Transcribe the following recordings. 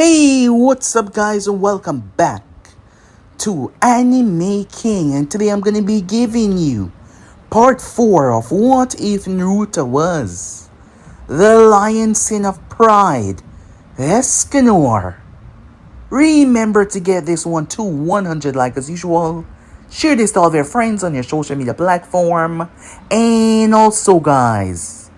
Hey, what's up, guys, and welcome back to Anime King. And today I'm gonna be giving you part 4 of What If Naruto Was the Lion Sin of Pride, Escanor. Remember to get this one to 100 likes as usual. Share this to all of your friends on your social media platform. And also, guys,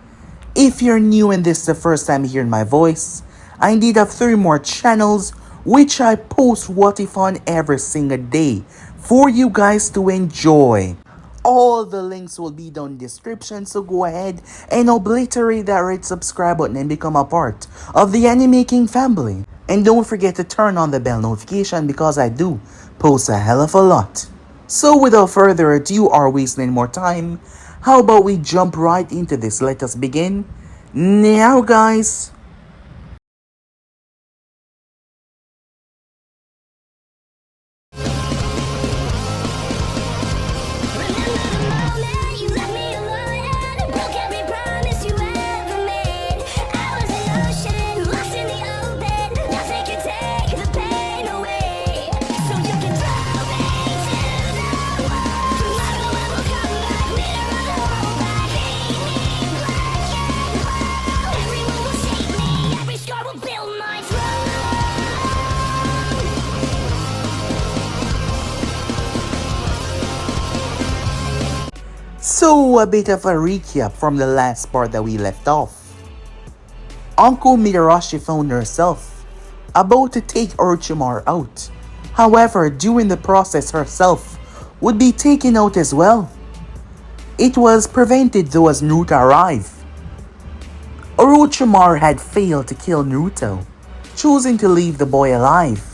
if you're new and this is the first time hearing my voice, I indeed have 3 more channels which I post what if on every single day for you guys to enjoy. All the links will be down in the description, so go ahead and obliterate that red subscribe button and become a part of the Anime King family. And don't forget to turn on the bell notification because I do post a hell of a lot. So without further ado or wasting any more time, how about we jump right into this? Let us begin now, guys. So, a bit of a recap from the last part that we left off. Uncle Midarashi found herself about to take Orochimaru out. However, during the process herself would be taken out as well. It was prevented though as Naruto arrived. Orochimaru had failed to kill Naruto, choosing to leave the boy alive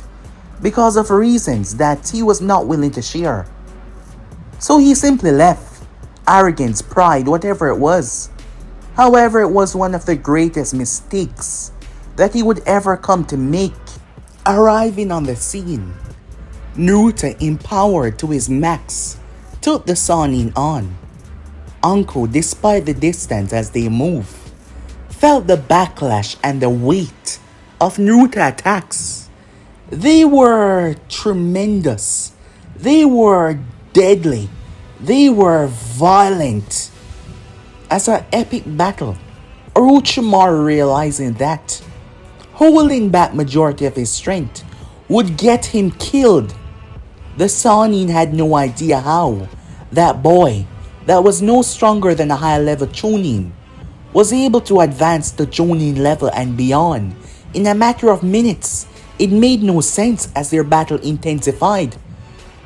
because of reasons that he was not willing to share. So he simply left. Arrogance, pride, whatever it was. However, it was one of the greatest mistakes that he would ever come to make. Arriving on the scene, Naruto, empowered to his max, took the Sannin on. Anko, despite the distance as they moved, felt the backlash and the weight of Naruto attacks. They were tremendous. They were deadly. They were violent. As an epic battle, Orochimaru, realizing that holding back majority of his strength would get him killed. The Sannin had no idea how that boy, that was no stronger than a high level Chunin, was able to advance the Jonin level and beyond in a matter of minutes. It made no sense as their battle intensified.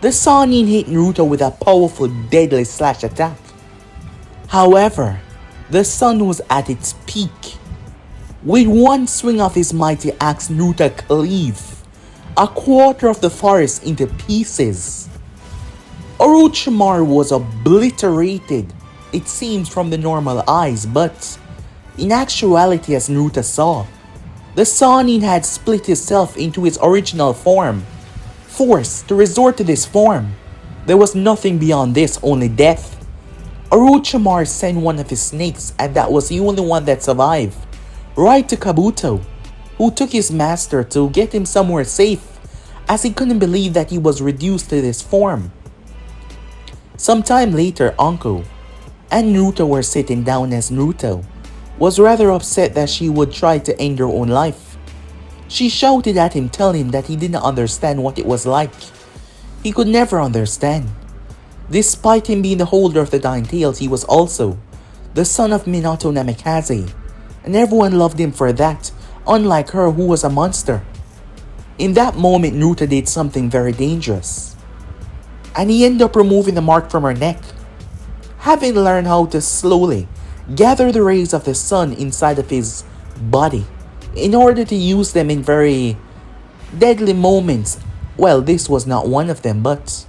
The Sannin hit Naruto with a powerful deadly slash attack. However, the sun was at its peak. With one swing of his mighty axe, Naruto cleaved a quarter of the forest into pieces. Orochimaru was obliterated, it seems from the normal eyes, but in actuality, as Naruto saw, the Sannin had split itself into its original form. Forced to resort to this form, there was nothing beyond this, only death. Orochimaru sent one of his snakes, and that was the only one that survived, right to Kabuto, who took his master to get him somewhere safe, as he couldn't believe that he was reduced to this form. Sometime later, Anko and Naruto were sitting down as Naruto was rather upset that she would try to end her own life. She shouted at him, telling him that he didn't understand what it was like. He could never understand. Despite him being the holder of the Nine Tails, he was also the son of Minato Namikaze, and everyone loved him for that, unlike her who was a monster. In that moment, Naruto did something very dangerous, and he ended up removing the mark from her neck. Having learned how to slowly gather the rays of the sun inside of his body, in order to use them in very deadly moments. Well, this was not one of them, but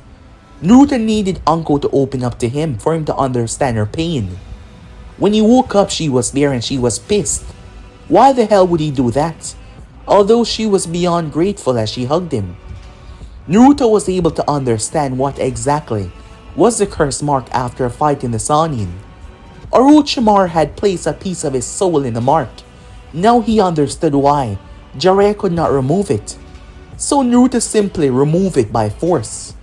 Naruto needed Anko to open up to him for him to understand her pain. When he woke up, she was there and she was pissed. Why the hell would he do that? Although she was beyond grateful as she hugged him. Naruto was able to understand what exactly was the curse mark after fighting the Sannin. Orochimaru had placed a piece of his soul in the mark. Now he understood why Jiraiya could not remove it, so Naruto simply removed it by force.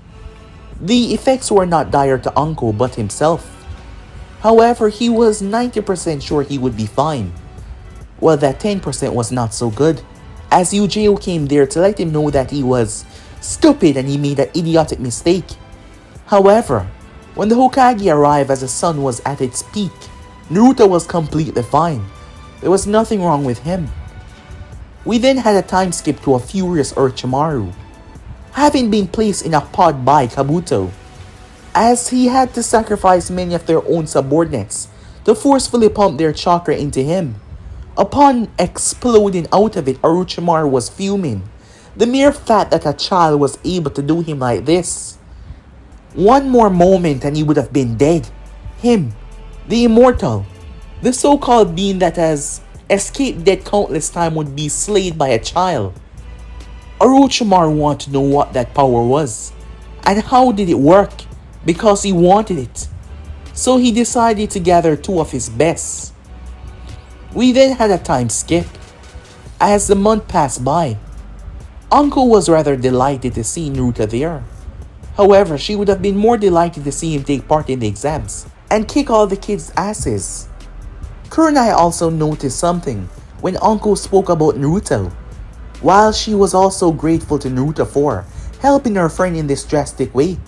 The effects were not dire to Anko but himself. However, he was 90% sure he would be fine. Well, that 10% was not so good, as Yujiro came there to let him know that he was stupid and he made an idiotic mistake. However, when the Hokage arrived as the sun was at its peak, Naruto was completely fine. There was nothing wrong with him. We then had a time skip to a furious Orochimaru, having been placed in a pod by Kabuto, as he had to sacrifice many of their own subordinates to forcefully pump their chakra into him. Upon exploding out of it, Orochimaru was fuming. The mere fact that a child was able to do him like this. One more moment and he would have been dead. Him, the immortal, the so-called being that has escaped death countless times, would be slayed by a child. Orochimaru wanted to know what that power was, and how did it work, because he wanted it. So he decided to gather two of his best. We then had a time skip. As the month passed by, Anko was rather delighted to see Naruto there. However, she would have been more delighted to see him take part in the exams and kick all the kids' asses. Kurenai also noticed something when Anko spoke about Naruto. While she was also grateful to Naruto for helping her friend in this drastic way,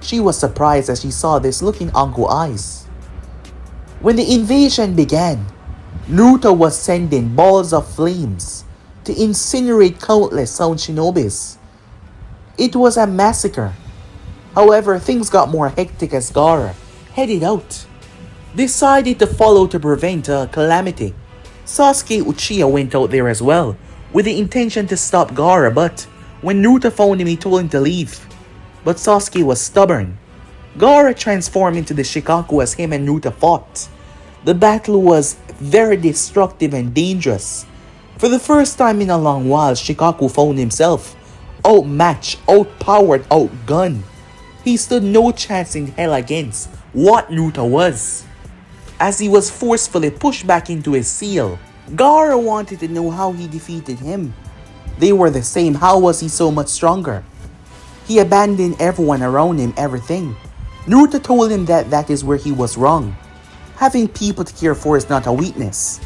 she was surprised as she saw this look in Anko's eyes. When the invasion began, Naruto was sending balls of flames to incinerate countless sound shinobis. It was a massacre. However, things got more hectic as Gaara headed out, decided to follow to prevent a calamity. Sasuke Uchiha went out there as well, with the intention to stop Gaara, but when Naruto found him, he told him to leave. But Sasuke was stubborn. Gaara transformed into the Shikaku as him and Naruto fought. The battle was very destructive and dangerous. For the first time in a long while, Shikaku found himself outmatched, outpowered, outgunned. He stood no chance in hell against what Naruto was, as he was forcefully pushed back into his seal. Gaara wanted to know how he defeated him. They were the same, how was he so much stronger? He abandoned everyone around him, everything. Naruto told him that that is where he was wrong. Having people to care for is not a weakness.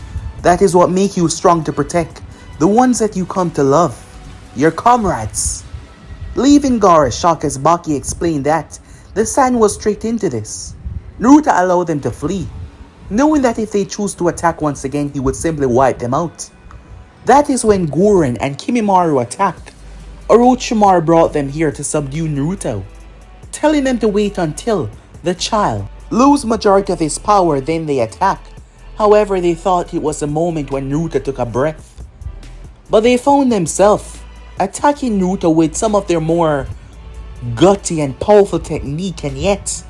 That is what makes you strong, to protect the ones that you come to love, your comrades. Leaving Gaara shocked as Baki explained that the sand was straight into this. Naruto allowed them to flee, knowing that if they choose to attack once again, he would simply wipe them out. That is when Gurren and Kimimaro attacked. Orochimaru brought them here to subdue Naruto, telling them to wait until the child lose majority of his power, then they attack. However, they thought it was the moment when Naruto took a breath. But they found themselves attacking Naruto with some of their more gutty and powerful technique, and yet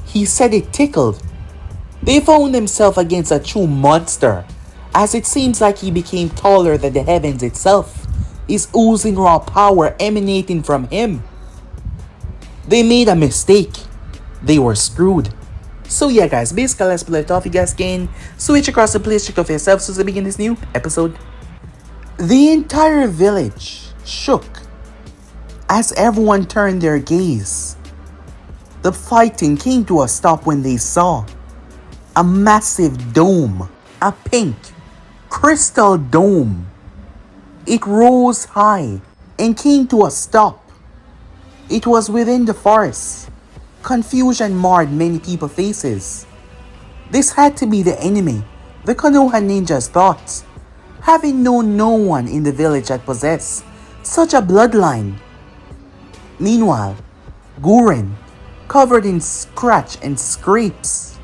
he said it tickled. They found themselves against a true monster, as it seems like he became taller than the heavens itself, is oozing raw power emanating from him. They made a mistake. They were screwed. So yeah guys, basically let's play it off. You guys can switch across the place, check off yourself so to begin this new episode. The entire village shook as everyone turned their gaze. The fighting came to a stop when they saw a massive dome, a pink crystal dome. It rose high and came to a stop. It was within the forest. Confusion marred many people's faces. This had to be the enemy, the Konoha ninjas thought, having known no one in the village that possessed such a bloodline. Meanwhile, Gurren, covered in scratch and scrapes,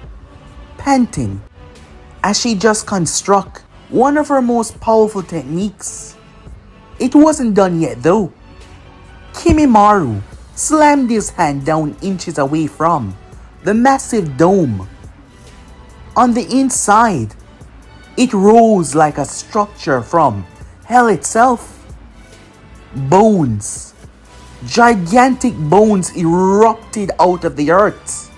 panting, as she just construct one of her most powerful techniques. It wasn't done yet though. Kimimaro slammed his hand down inches away from the massive dome. On the inside, it rose like a structure from hell itself. Bones, gigantic bones erupted out of the earth,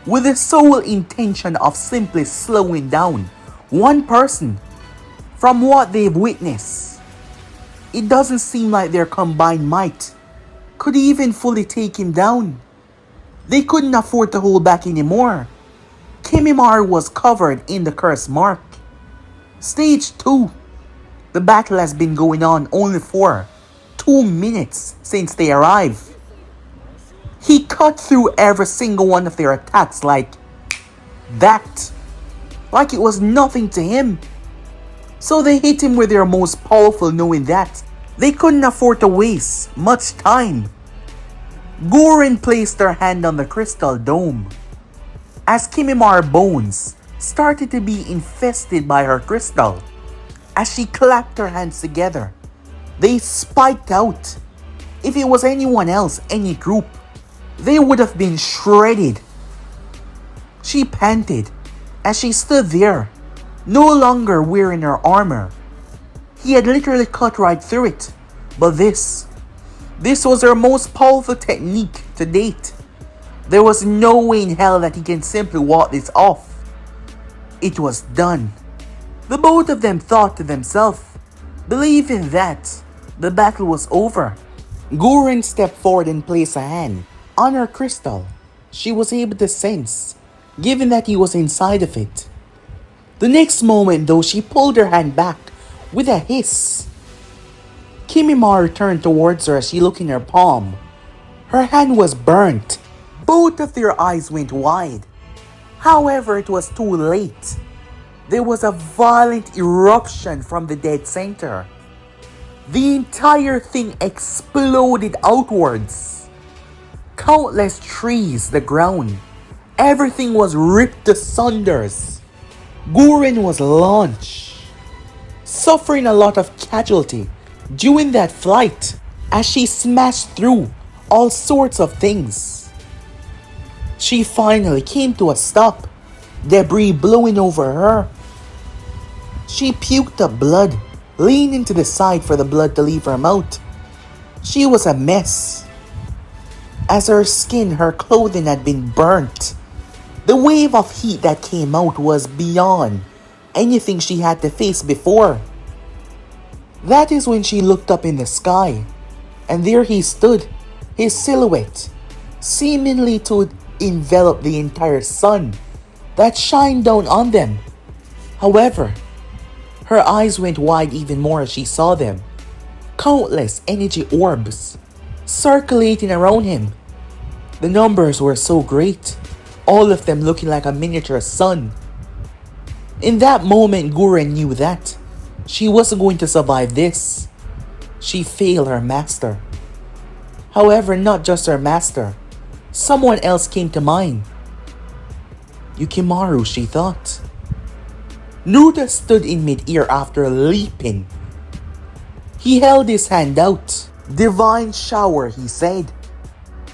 with the sole intention of simply slowing down one person. From what they've witnessed, It doesn't seem like their combined might could even fully take him down. They couldn't afford to hold back anymore. Kimimaro was covered in the curse mark. Stage 2. The battle has been going on only for 2 minutes since they arrived. He cut through every single one of their attacks like that. Like it was nothing to him. So they hit him with their most powerful, knowing that they couldn't afford to waste much time. Gurren placed her hand on the crystal dome. As Kimimaro bones started to be infested by her crystal, as she clapped her hands together, they spiked out. If it was anyone else, any group, they would have been shredded. She panted as she stood there, no longer wearing her armor. He had literally cut right through it, but this was her most powerful technique to date. There was no way in hell that he can simply walk this off. It was done. The both of them thought to themselves, believing that the battle was over. Gurren stepped forward and placed a hand on her crystal. She was able to sense, given that he was inside of it. The next moment though, she pulled her hand back with a hiss. Kimimaro turned towards her as she looked in her palm. Her hand was burnt. Both of their eyes went wide. However, it was too late. There was a violent eruption from the dead center. The entire thing exploded outwards. Countless trees, the ground, everything was ripped to sunders. Gurren was launched, suffering a lot of casualty during that flight as she smashed through all sorts of things. She finally came to a stop, debris blowing over her. She puked up blood, leaning to the side for the blood to leave her mouth. She was a mess. As her skin, her clothing had been burnt. The wave of heat that came out was beyond anything she had to face before. That is when she looked up in the sky, and there he stood, his silhouette, seemingly to envelop the entire sun that shined down on them. However, her eyes went wide even more as she saw them. Countless energy orbs circulating around him. The numbers were so great, all of them looking like a miniature sun. In that moment, Gurren knew that she wasn't going to survive this. She failed her master. However, not just her master. Someone else came to mind. Yukimaru, she thought. Naruto stood in mid-air after leaping. He held his hand out. Divine shower, he said.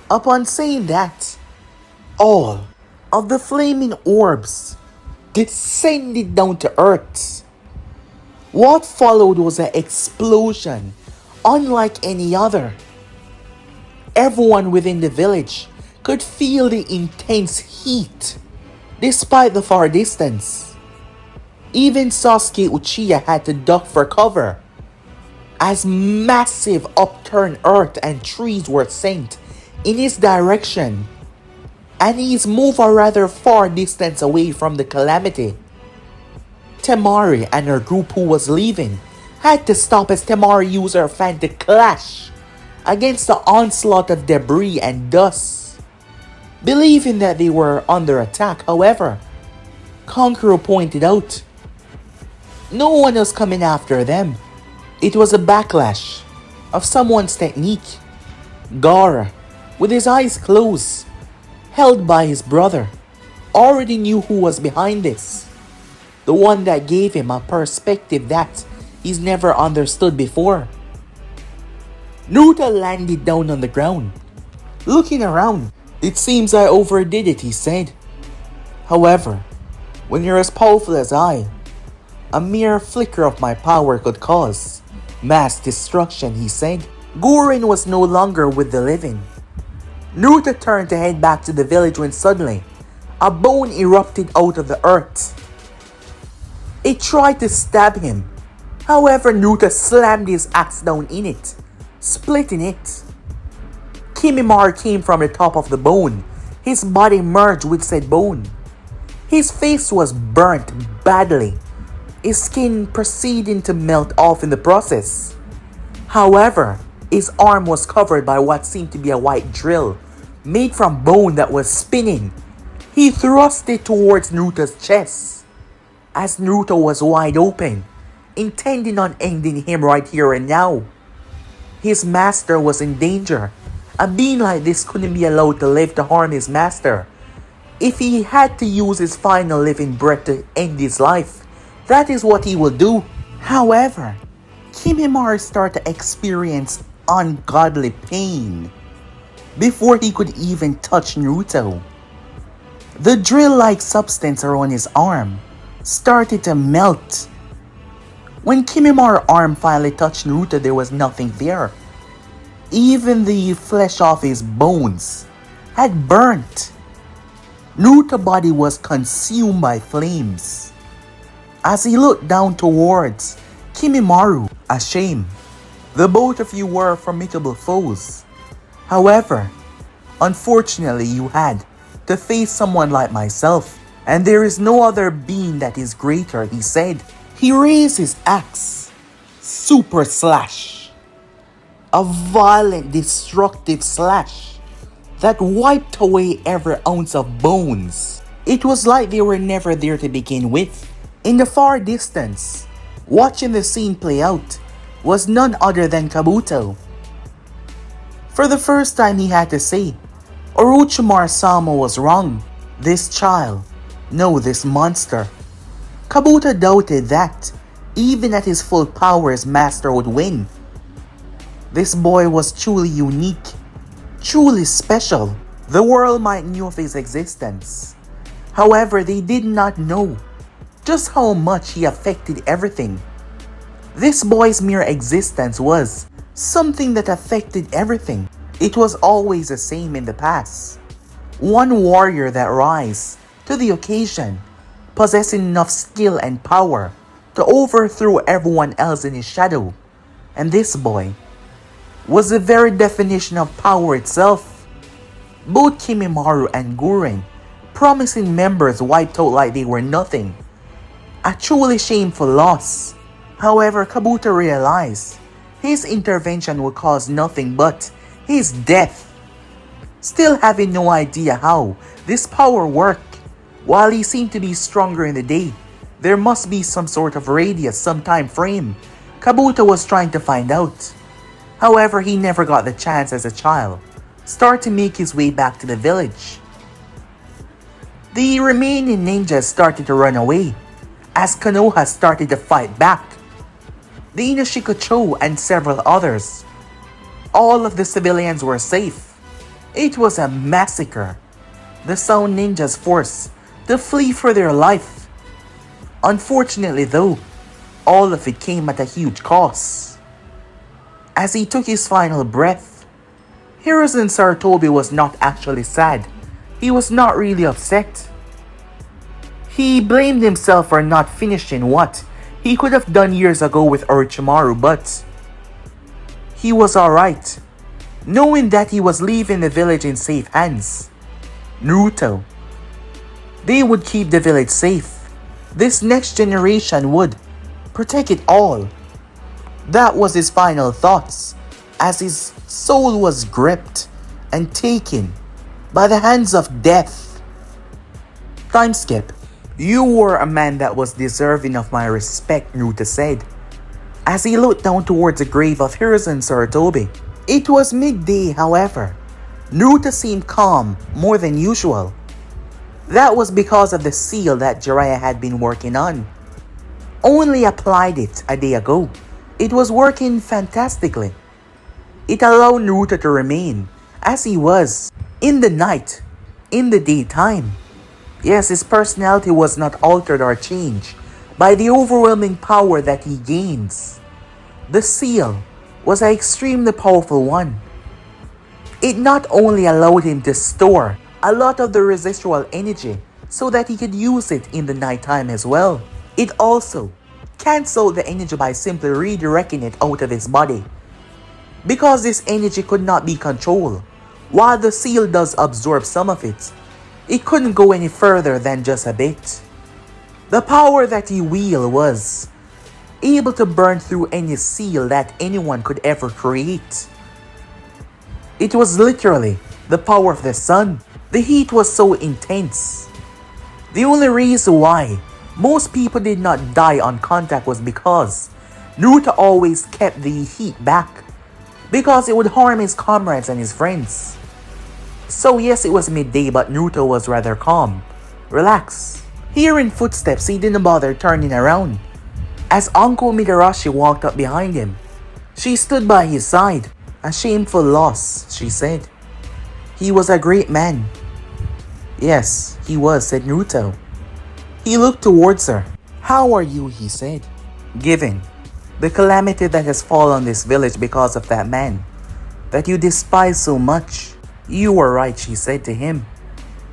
Upon saying that, all of the flaming orbs descended down to earth. What followed was an explosion unlike any other. Everyone within the village could feel the intense heat despite the far distance. Even Sasuke Uchiha had to duck for cover as massive upturned earth and trees were sent in his direction, and he's moved a rather far distance away from the calamity. Temari and her group who was leaving had to stop as Temari used her fan to clash against the onslaught of debris and dust. Believing that they were under attack, however, Kankuro pointed out, no one was coming after them. It was a backlash of someone's technique. Gaara, with his eyes closed, held by his brother, already knew who was behind this. The one that gave him a perspective that he's never understood before. Naruto landed down on the ground. Looking around, it seems I overdid it, he said. However, when you're as powerful as I, a mere flicker of my power could cause mass destruction, he said. Gurren was no longer with the living. Naruto turned to head back to the village when suddenly, a bone erupted out of the earth. It tried to stab him, However, Naruto slammed his axe down in it, splitting it. Kimimaro came from the top of the bone. His body merged with said bone. His face was burnt badly, his skin proceeding to melt off in the process. However, his arm was covered by what seemed to be a white drill, made from bone that was spinning. He thrust it towards Naruto's chest, as Naruto was wide open, intending on ending him right here and now. His master was in danger. A being like this couldn't be allowed to live to harm his master. If he had to use his final living breath to end his life, that is what he will do. However, Kimimaro started to experience ungodly pain before he could even touch Naruto. The drill-like substance around his arm started to melt. When Kimimaro's arm finally touched Naruto, there was nothing there. Even the flesh off his bones had burnt. Naruto's body was consumed by flames. As he looked down towards Kimimaro, ashamed, the both of you were formidable foes. However, unfortunately you had to face someone like myself, and there is no other being that is greater, he said. He raised his axe, Super Slash, a violent, destructive slash that wiped away every ounce of bones. It was like they were never there to begin with. In the far distance, watching the scene play out, was none other than Kabuto. For the first time he had to say, Orochimaru-sama was wrong. This child, no, this monster. Kabuto doubted that, even at his full power, his master would win. This boy was truly unique, truly special. The world might knew of his existence. However, they did not know just how much he affected everything. This boy's mere existence was something that affected everything. It was always the same in the past. One warrior that rise to the occasion, possessing enough skill and power to overthrow everyone else in his shadow. And this boy was the very definition of power itself. Both Kimimaro and Guren, promising members, wiped out like they were nothing. A truly shameful loss. However, Kabuto realized his intervention would cause nothing but his death. Still having no idea how this power worked, while he seemed to be stronger in the day, there must be some sort of radius, some time frame. Kabuto was trying to find out. However, he never got the chance as a child. Start to make his way back to the village. The remaining ninjas started to run away, as Konoha started to fight back. The Inoshika-cho and several others. All of the civilians were safe. It was a massacre. The Sound Ninjas forced to flee for their life. Unfortunately though, all of it came at a huge cost. As he took his final breath, Hiruzen Sarutobi was not actually sad. He was not really upset. He blamed himself for not finishing what he could have done years ago with Orochimaru, but he was alright, knowing that he was leaving the village in safe hands. Naruto. They would keep the village safe. This next generation would protect it all. That was his final thoughts, as his soul was gripped and taken by the hands of death. Time skip. You were a man that was deserving of my respect, Naruto said, as he looked down towards the grave of Hiruzen Sarutobi. It was midday, however. Naruto seemed calm more than usual. That was because of the seal that Jiraiya had been working on. Only applied it a day ago. It was working fantastically. It allowed Naruto to remain as he was in the night, in the daytime. Yes, his personality was not altered or changed by the overwhelming power that he gains. The seal was an extremely powerful one. It not only allowed him to store a lot of the residual energy so that he could use it in the nighttime as well, it also canceled the energy by simply redirecting it out of his body. Because this energy could not be controlled, while the seal does absorb some of it, it couldn't go any further than just a bit. The power that he wielded was able to burn through any seal that anyone could ever create. It was literally the power of the sun. The heat was so intense. The only reason why most people did not die on contact was because Naruto always kept the heat back, because it would harm his comrades and his friends. So yes, it was midday, but Naruto was rather calm, relaxed. Hearing footsteps, he didn't bother turning around. As Uncle Midarashi walked up behind him, she stood by his side. "A shameful loss," she said. "He was a great man." "Yes, he was," said Naruto. He looked towards her. "How are you?" he said. "Given the calamity that has fallen on this village because of that man that you despise so much." "You were right," she said to him.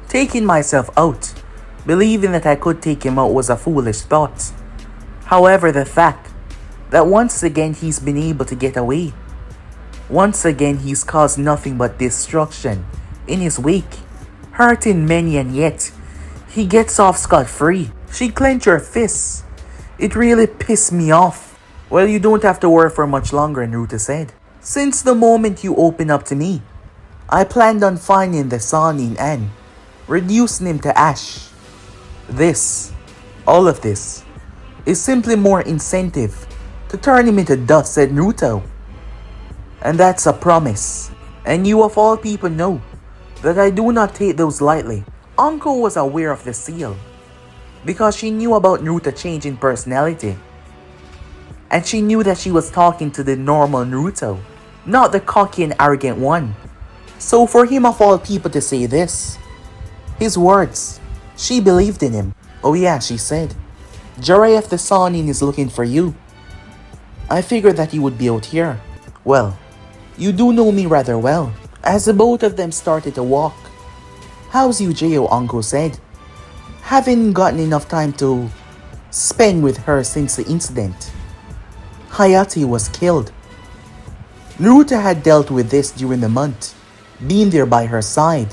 "Taking myself out, believing that I could take him out, was a foolish thought. However, the fact that once again he's been able to get away, once again he's caused nothing but destruction in his wake, hurting many, and yet he gets off scot-free." She clenched her fists. "It really pissed me off." "Well, you don't have to worry for much longer," Naruto said. "Since the moment you opened up to me, I planned on finding the Sannin and reducing him to ash. This, all of this, is simply more incentive to turn him into dust," said Naruto. "And that's a promise. And you of all people know that I do not take those lightly." Anko was aware of the seal because she knew about Naruto changing personality. And she knew that she was talking to the normal Naruto, not the cocky and arrogant one. So for him of all people to say this, his words, she believed in him. "Oh yeah," she said. "Jiraiya the Sannin is looking for you. I figured that you would be out here. Well, you do know me rather well." As the both of them started to walk, "How's Ujeo?" Anko said. "Haven't gotten enough time to spend with her since the incident. Hayate was killed." Naruto had dealt with this during the month, being there by her side.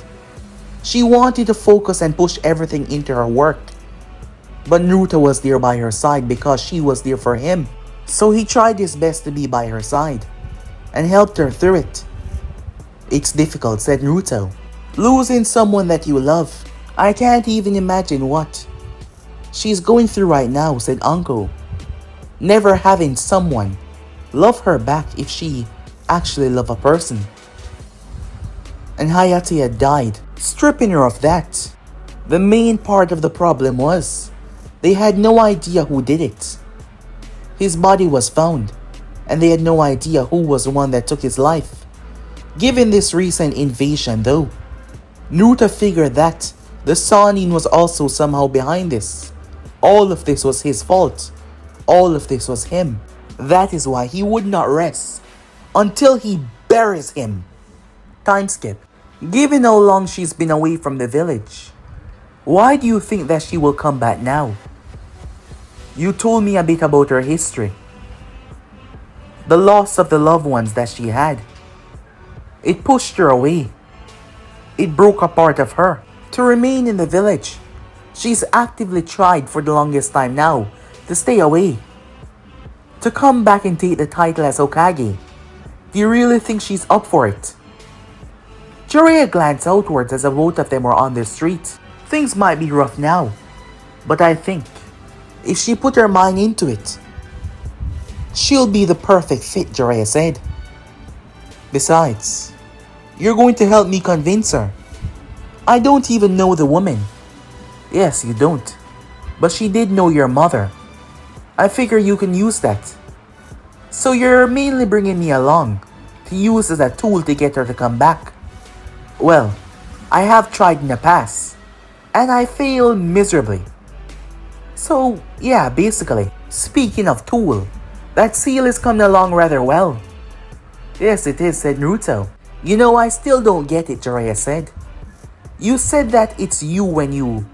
She wanted to focus and push everything into her work. But Naruto was there by her side because she was there for him. So he tried his best to be by her side and helped her through it. "It's difficult," said Naruto. "Losing someone that you love. I can't even imagine what she's going through right now," said Anko. "Never having someone love her back if she actually loved a person. And Hayate had died, stripping her of that. The main part of the problem was they had no idea who did it. His body was found, and they had no idea who was the one that took his life. Given this recent invasion though, Naruto figured that the Sannin was also somehow behind this. All of this was his fault. All of this was him. That is why he would not rest until he buries him." Time skip. Given how long she's been away from the village, why do you think that she will come back now? You told me a bit about her history. The loss of the loved ones that she had. It pushed her away. It broke a part of her. To remain in the village, she's actively tried for the longest time now to stay away. To come back and take the title as Hokage, do you really think she's up for it? Jiraiya glanced outwards as the both of them were on the street. Things might be rough now, but I think if she put her mind into it, she'll be the perfect fit, Jiraiya said. Besides, you're going to help me convince her. I don't even know the woman. Yes, you don't, but she did know your mother. I figure you can use that. So you're mainly bringing me along to use as a tool to get her to come back. Well, I have tried in the past, and I failed miserably. So, yeah, basically, speaking of tool, that seal is coming along rather well. Yes, it is, said Naruto. You know, I still don't get it, Jiraiya said. You said that it's you when you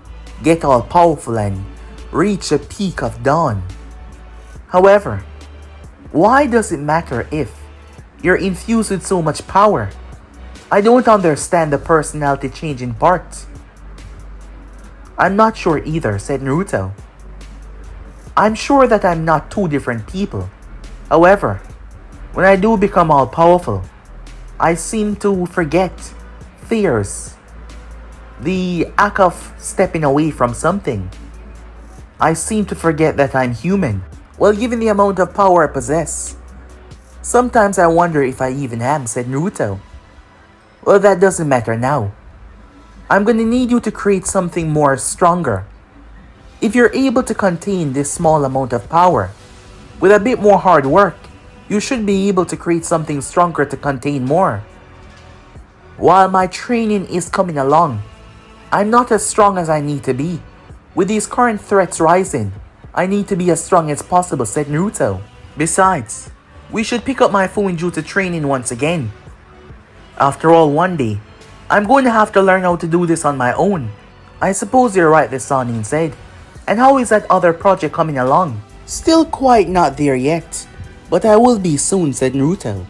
get all powerful and reach the peak of dawn. However, why does it matter if you're infused with so much power? I don't understand the personality changing part. I'm not sure either, said Naruto. I'm sure that I'm not two different people. However, when I do become all powerful, I seem to forget fears, the act of stepping away from something. I seem to forget that I'm human. Well, given the amount of power I possess, sometimes I wonder if I even am, said Naruto. Well, that doesn't matter now. I'm gonna need you to create something more stronger. If you're able to contain this small amount of power, with a bit more hard work, you should be able to create something stronger to contain more. While my training is coming along, I'm not as strong as I need to be. With these current threats rising, I need to be as strong as possible, said Naruto. Besides, we should pick up my phone due to training once again. After all, one day, I'm going to have to learn how to do this on my own. I suppose you're right, the Sannin said. And how is that other project coming along? Still quite not there yet, but I will be soon, said Naruto.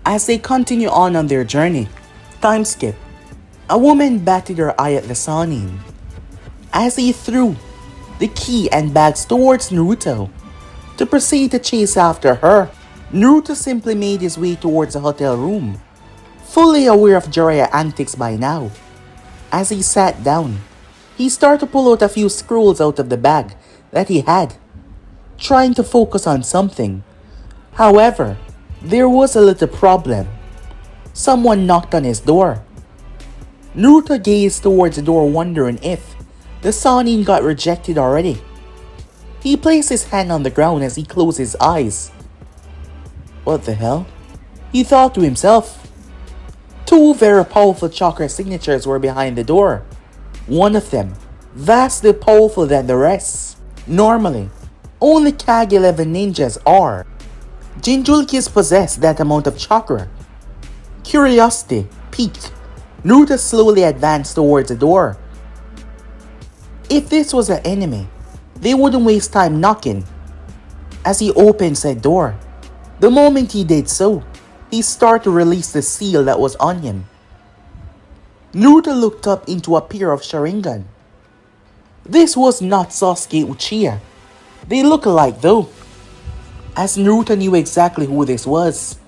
As they continue on their journey, time skip. A woman batted her eye at the Sannin. As he threw the key and bags towards Naruto to proceed to chase after her, Naruto simply made his way towards the hotel room, fully aware of Jiraiya's antics by now. As he sat down, he started to pull out a few scrolls out of the bag that he had, trying to focus on something. However, there was a little problem. Someone knocked on his door. Naruto gazed towards the door, wondering if the Sannin got rejected already. He placed his hand on the ground as he closed his eyes. What the hell? He thought to himself. Two very powerful chakra signatures were behind the door. One of them vastly powerful than the rest. Normally, only Kage 11 ninjas are. Jinchurikis possess that amount of chakra. Curiosity piqued. Naruto slowly advanced towards the door. If this was an enemy, they wouldn't waste time knocking. As he opened said door, the moment he did so, he started to release the seal that was on him. Naruto looked up into a pair of Sharingan. This was not Sasuke Uchiha. They look alike though, as Naruto knew exactly who this was.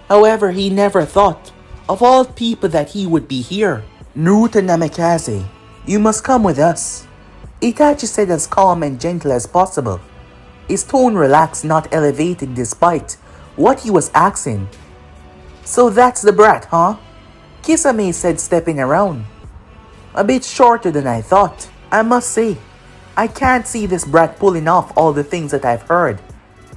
However, he never thought of all people that he would be here. Naruto Namikaze, you must come with us, Itachi said as calm and gentle as possible. His tone relaxed, not elevated despite what he was asking. So that's the brat, huh? Kisame said, stepping around. A bit shorter than I thought. I must say, I can't see this brat pulling off all the things that I've heard,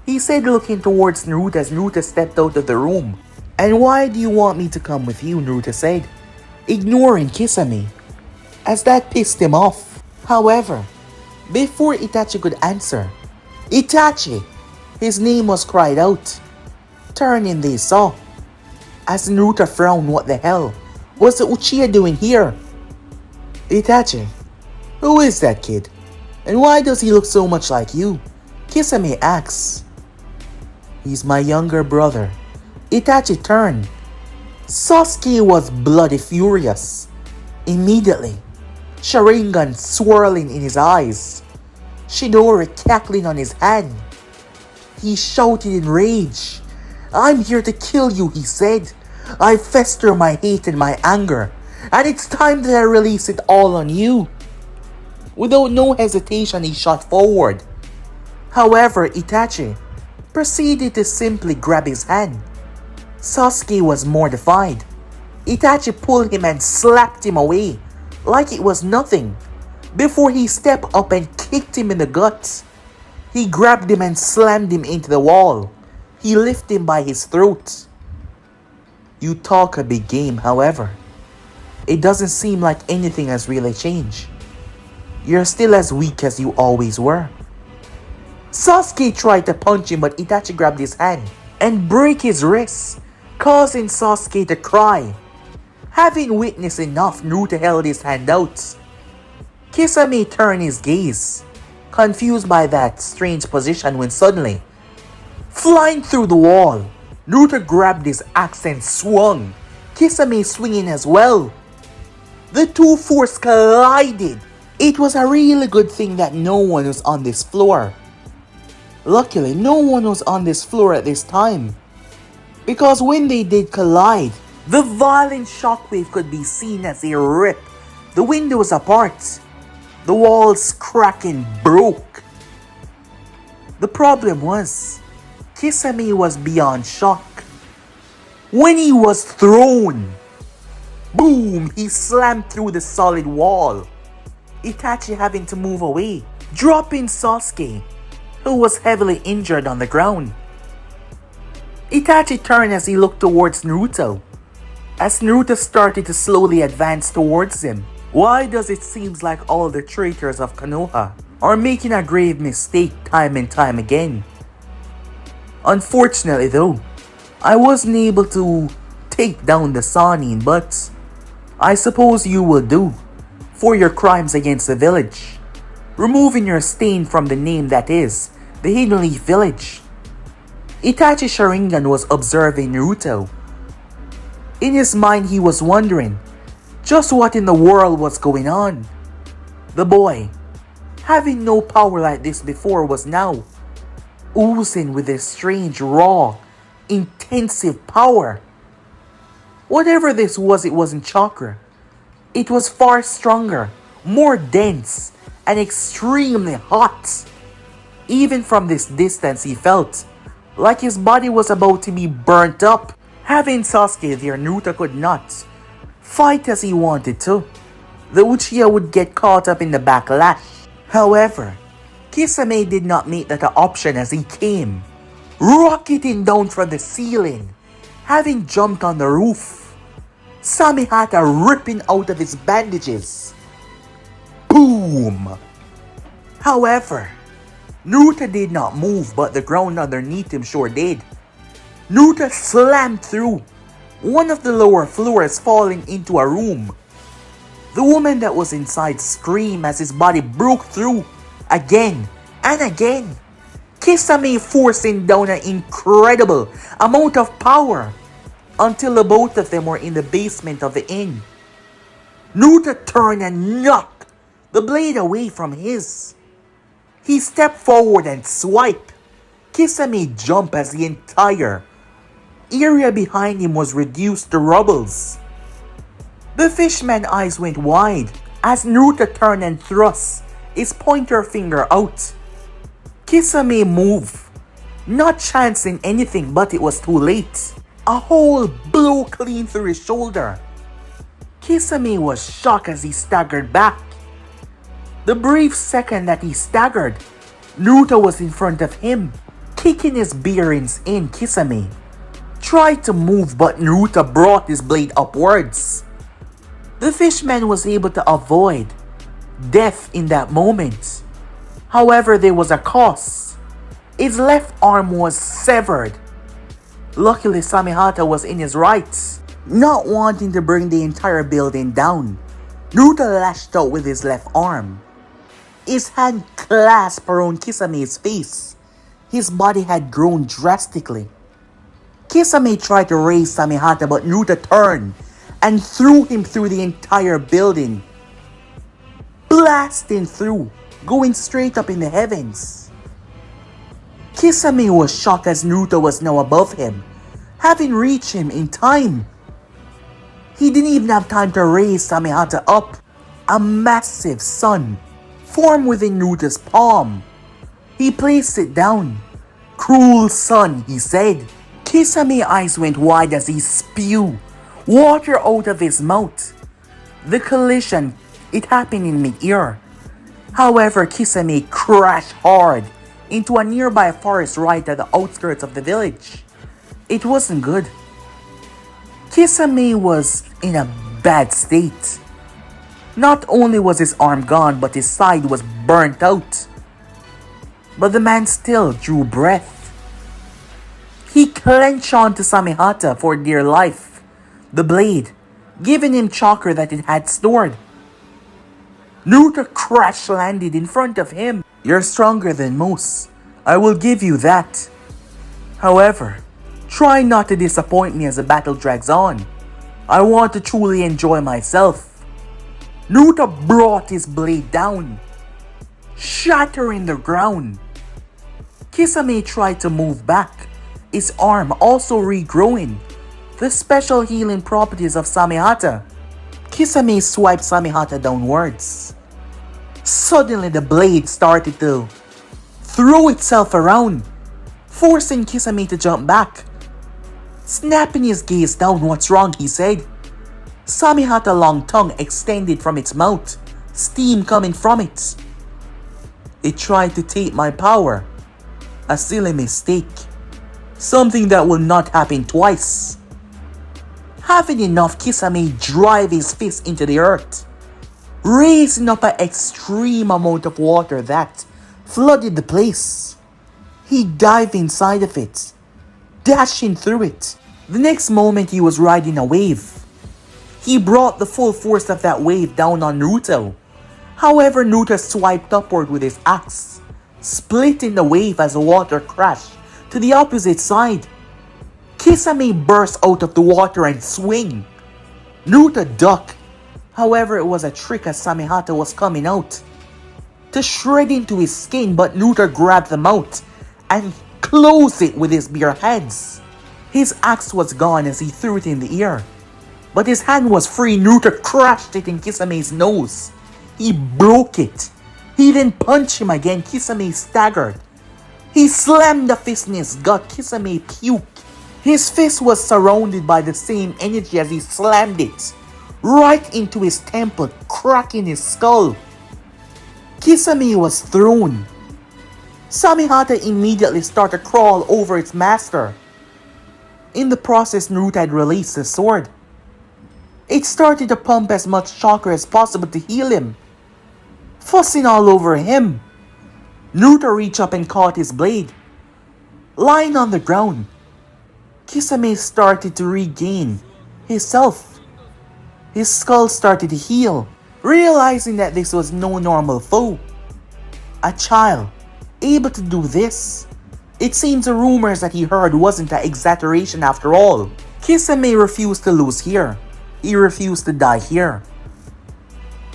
he said, looking towards Naruto as Naruto stepped out of the room. And why do you want me to come with you? Naruto said, ignoring Kisame, as that pissed him off. However, before Itachi could answer, Itachi! His name was cried out. Turning, they saw. As Naruto frowned, what the hell was the Uchiha doing here? Itachi, who is that kid? And why does he look so much like you? Kisame asks. He's my younger brother. Itachi turned. Sasuke was bloody furious. Immediately, Sharingan swirling in his eyes, Chidori cackling on his hand. He shouted in rage. I'm here to kill you, he said. I fester my hate and my anger, and it's time that I release it all on you. Without no hesitation, he shot forward. However, Itachi proceeded to simply grab his hand. Sasuke was mortified. Itachi pulled him and slapped him away like it was nothing, before he stepped up and kicked him in the guts. He grabbed him and slammed him into the wall. He lifted him by his throat. You talk a big game, however. It doesn't seem like anything has really changed. You're still as weak as you always were. Sasuke tried to punch him, but Itachi grabbed his hand and broke his wrist, causing Sasuke to cry. Having witnessed enough, Naruto held his hand out. Kisame turned his gaze, confused by that strange position, when suddenly Flying through the wall, Naruto grabbed his axe and swung, Kisame swinging as well. The two forces collided. It was a really good thing that no one was on this floor. Luckily, no one was on this floor at this time, because when they did collide, the violent shockwave could be seen as they ripped the windows apart. The walls cracked and broke. The problem was, Kisame was beyond shock. When he was thrown, boom, he slammed through the solid wall, Itachi having to move away, dropping Sasuke, who was heavily injured on the ground. Itachi turned as he looked towards Naruto. As Naruto started to slowly advance towards him, why does it seem like all the traitors of Konoha are making a grave mistake time and time again? Unfortunately though, I wasn't able to take down the Sannin, but I suppose you will do for your crimes against the village, removing your stain from the name that is the Hidden Leaf Village. Itachi Sharingan was observing Naruto. In his mind he was wondering just what in the world was going on. The boy, having no power like this before, was now oozing with this strange, raw, intensive power. Whatever this was, it wasn't chakra. It was far stronger, more dense, and extremely hot. Even from this distance he felt like his body was about to be burnt up. Having Sasuke there, Naruto could not fight as he wanted to. The Uchiha would get caught up in the backlash. However, Kisame did not make that an option as he came, rocketing down from the ceiling, having jumped on the roof. Samihata ripping out of his bandages. Boom! However, Naruto did not move, but the ground underneath him sure did. Naruto slammed through one of the lower floors, falling into a room. The woman that was inside screamed as his body broke through again and again. Kisame forcing down an incredible amount of power until the both of them were in the basement of the inn. Naruto turned and knocked the blade away from his. He stepped forward and swiped. Kisame jumped as the entire area behind him was reduced to rubbles. The fishman's eyes went wide as Naruto turned and thrust his pointer finger out. Kisame moved, not chancing anything, but it was too late. A hole blew clean through his shoulder. Kisame was shocked as he staggered back. The brief second that he staggered, Naruto was in front of him, kicking his bearings in. Kisame tried to move, but Naruto brought his blade upwards. The fishman was able to avoid death in that moment. However, there was a cost. His left arm was severed. Luckily, Samihata was in his rights. Not wanting to bring the entire building down, Naruto lashed out with his left arm. His hand clasped around Kisame's face. His body had grown drastically. Kisame tried to raise Samihata, but Naruto turned and threw him through the entire building, blasting through, going straight up in the heavens. Kisame was shocked as Naruto was now above him, having reached him in time. He didn't even have time to raise Samihata up. A massive sun formed within Naruto's palm. He placed it down. "Cruel sun," he said. Kisame's eyes went wide as he spewed water out of his mouth. The collision, it happened in mid-air. However, Kisame crashed hard into a nearby forest right at the outskirts of the village. It wasn't good. Kisame was in a bad state. Not only was his arm gone, but his side was burnt out. But the man still drew breath. He clenched onto Samihata for dear life, the blade, giving him chakra that it had stored. Naruto crash landed in front of him. "You're stronger than most. I will give you that." However, try not to disappoint me as the battle drags on. I want to truly enjoy myself. Naruto brought his blade down, shattering the ground. Kisame tried to move back, his arm also regrowing. The special healing properties of Samehata. Kisame swiped Samehata downwards. Suddenly the blade started to throw itself around, forcing Kisame to jump back. Snapping his gaze down, "What's wrong?" he said. Samehata's long tongue extended from its mouth, steam coming from it. "It tried to take my power. A silly mistake. Something that will not happen twice." Having enough, Kisame drive his fist into the earth, raising up an extreme amount of water that flooded the place. He dived inside of it, dashing through it. The next moment he was riding a wave. He brought the full force of that wave down on Naruto. However, Naruto swiped upward with his axe, splitting the wave as the water crashed to the opposite side. Kisame burst out of the water and swing. Naruto ducked. However, it was a trick as Samehata was coming out to shred into his skin, but Naruto grabbed the mouth and closed it with his bare hands. His axe was gone as he threw it in the air, but his hand was free. Naruto crashed it in Kisame's nose. He broke it. He then punched him again. Kisame staggered. He slammed the fist in his gut. Kisame puked. His fist was surrounded by the same energy as he slammed it right into his temple, cracking his skull. Kisame was thrown. Samehata immediately started to crawl over its master. In the process, Naruto had released the sword. It started to pump as much chakra as possible to heal him, fussing all over him. Naruto reached up and caught his blade. Lying on the ground, Kisame started to regain his self. His skull started to heal, realizing that this was no normal foe. A child able to do this. It seems the rumors that he heard wasn't an exaggeration after all. Kisame refused to lose here. He refused to die here.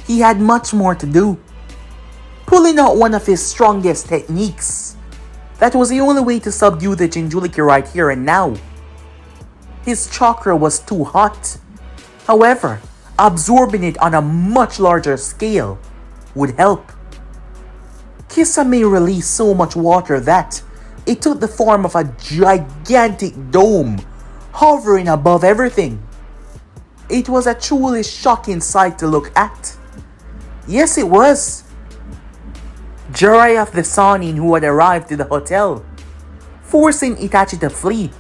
He had much more to do. Pulling out one of his strongest techniques. That was the only way to subdue the Jinchuriki right here and now. His chakra was too hot. However, absorbing it on a much larger scale would help. Kisame released so much water that it took the form of a gigantic dome, hovering above everything. It was a truly shocking sight to look at. Yes, it was. Jiraiya of the Sannin, who had arrived to the hotel, forcing Itachi to flee.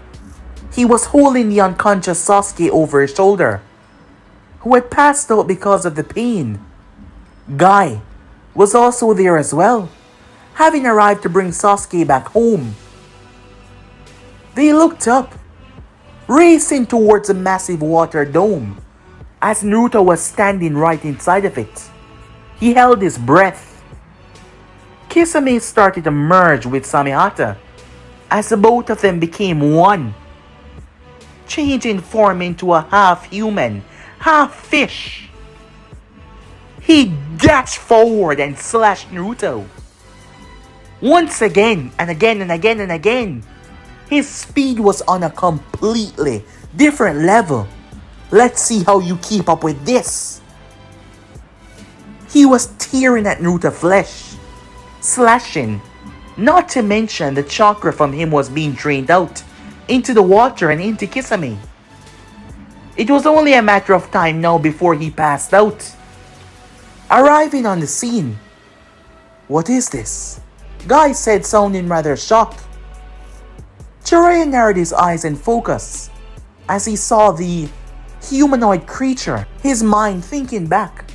He was holding the unconscious Sasuke over his shoulder, who had passed out because of the pain. Guy was also there as well, having arrived to bring Sasuke back home. They looked up, racing towards a massive water dome, as Naruto was standing right inside of it. He held his breath. Kisame started to merge with Samehata, as the both of them became one, changing form into a half-human, half-fish. He dashed forward and slashed Naruto. Once again, and again and again and again. His speed was on a completely different level. Let's see how you keep up with this. He was tearing at Naruto's flesh, slashing. Not to mention the chakra from him was being drained out into the water and into Kisame. It was only a matter of time now before he passed out. Arriving on the scene. "What is this?" Guy said, sounding rather shocked. Jiraiya narrowed his eyes in focus as he saw the humanoid creature, his mind thinking back.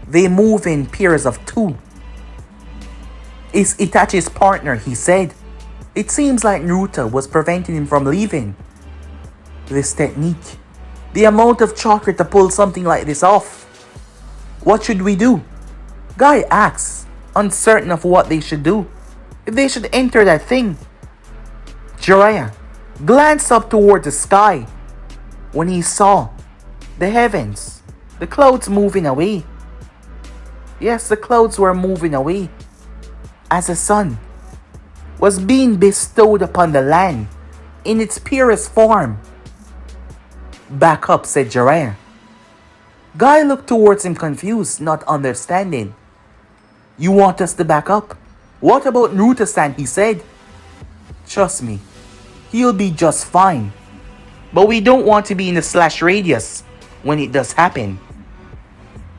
They move in pairs of two. "It's Itachi's partner," he said. It seems like Naruto was preventing him from leaving. This technique, the amount of chakra to pull something like this off. "What should we do?" Guy asks, uncertain of what they should do. If they should enter that thing. Jiraiya, glanced up toward the sky when he saw the heavens, the clouds moving away. Yes, the clouds were moving away as the sun was being bestowed upon the land in its purest form. "Back up," said Jiraiya. Guy looked towards him confused, not understanding. "You want us to back up? What about Naruto-san?" he said. "Trust me, he'll be just fine. But we don't want to be in the slash radius when it does happen."